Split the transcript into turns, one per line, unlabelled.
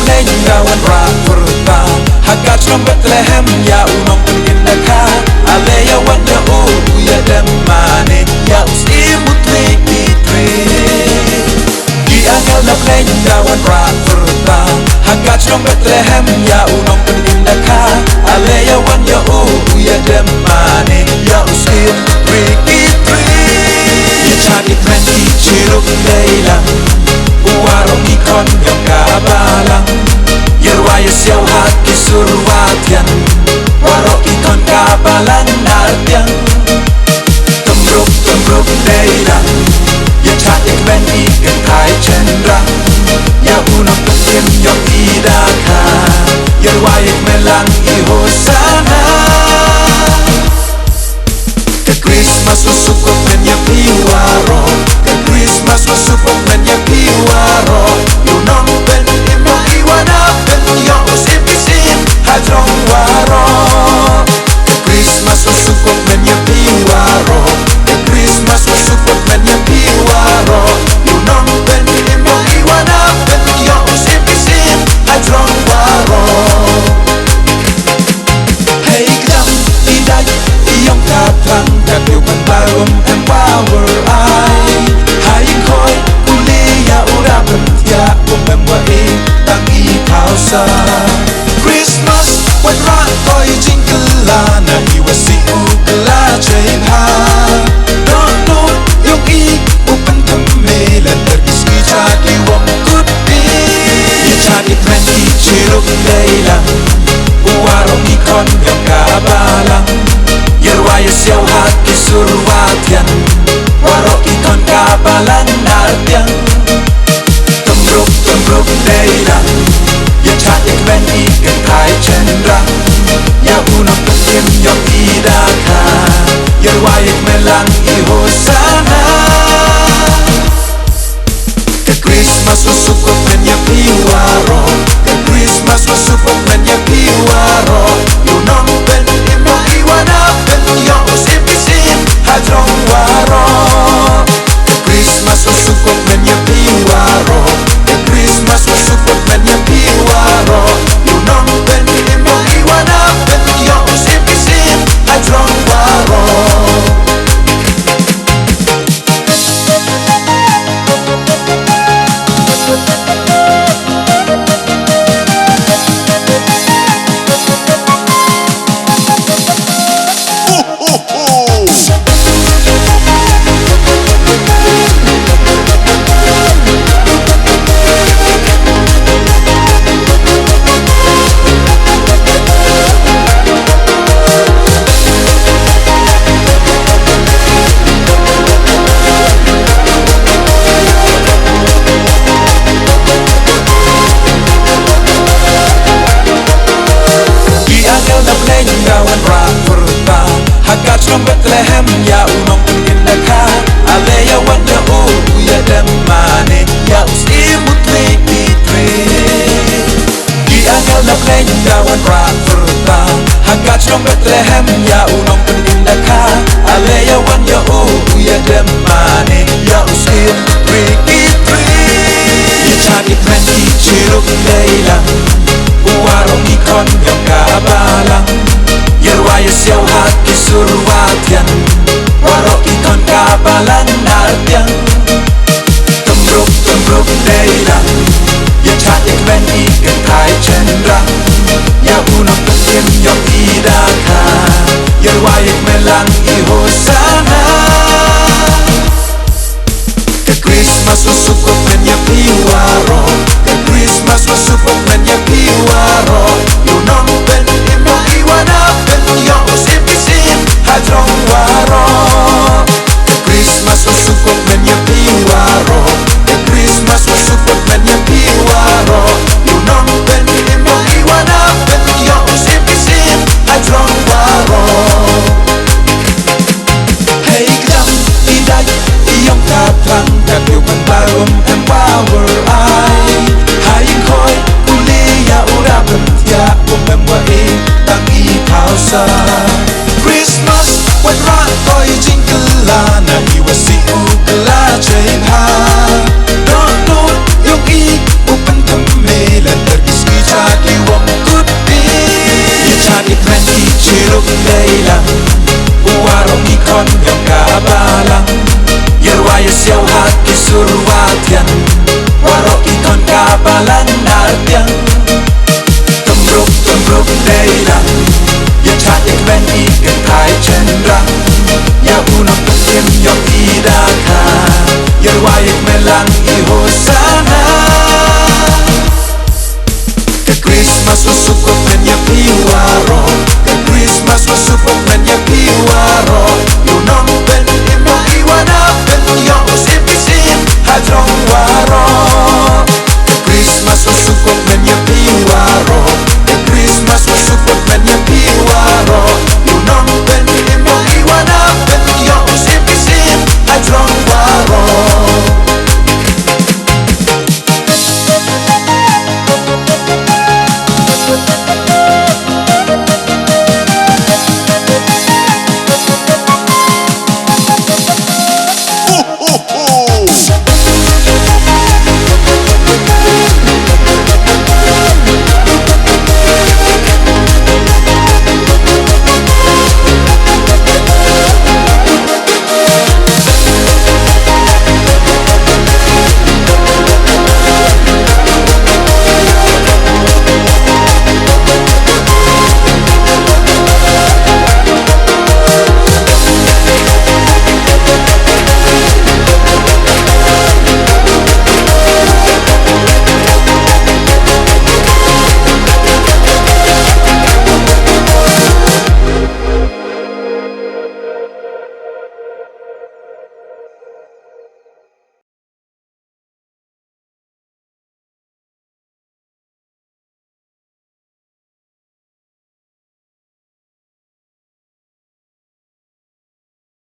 Gawan Rakurta Hakat from Bethlehem Ya unong penindaka Aleya wanya ya demane Ya usimutri kitri Di angel na play Gawan Rakurta Hakat from Bethlehem Ya unong penindaka Aleya wanya ya demane Ya usimutri kitri Ya cari trendi ciruk leilang Uwarong ikon yang kabalang Yerwaya siyaw haki surwatyan Warok ikon kabalang nartyang Tumruk daylang Ya chatik ben ikan kai cendra Ya unang tukim yung idaka Yerwaya melang ihosana Ke Christmas usukok menya piwaro Ke Christmas usukok menya piwaro Yunong ben imo iwana ben yo usipisin Hadrong waro Ke Christmas usukok menya piwaro Ke Christmas usukok menya piwaro Yunong ben imo iwana ben yo usipisin Hadrong waro Hey gdam idag iyong kapang Kapiw pagbarom and power ay Hayin ko'y kuliya urapan tiya Umemwae tang ikaw sa Christmas wadra ko'y jingkala Na iwasi ugla chay ha No yung upan kamilan Tergiski chaki wong kupi Ya chaki trendi chiruk daylang Uwarong ikon yung kabalang Yerwaya siyaw haki surwatyan Warok ikon kabalang nartyang Tumruk daylang Ya chatik ben ikan kai cendra Ya unang tukim yung idaka Yerwaya melang ihosana Ke Christmas usukok menya piwaro Ke Christmas usukok menya piwaro Yunong ben imo iwana ben yo usipisin Hadrong waro Ke Christmas usukok menya piwaro Ke Christmas usukok menya piwaro Yunong ben imo iwana ben yo usipisin Hadrong waro Gawan Rakurta Hakat from Bethlehem Ya unong penindaka Aleya wanya ya demane Ya usimutri kitri Di angel na play Gawan Rakurta Hakat from Bethlehem Ya unong penindaka Aleya wanya ya demane Ya usimutri kitri Ya cari trendi ciruk daylang Uwarong ikon yung kabalang Yerwaya siyaw haki surwatyan Warok ikon kabalang nartyang Tumruk daylang Ya chatik ben ikan kai cendra Ya unang tukim yung idaka Yerwaya melang ihosana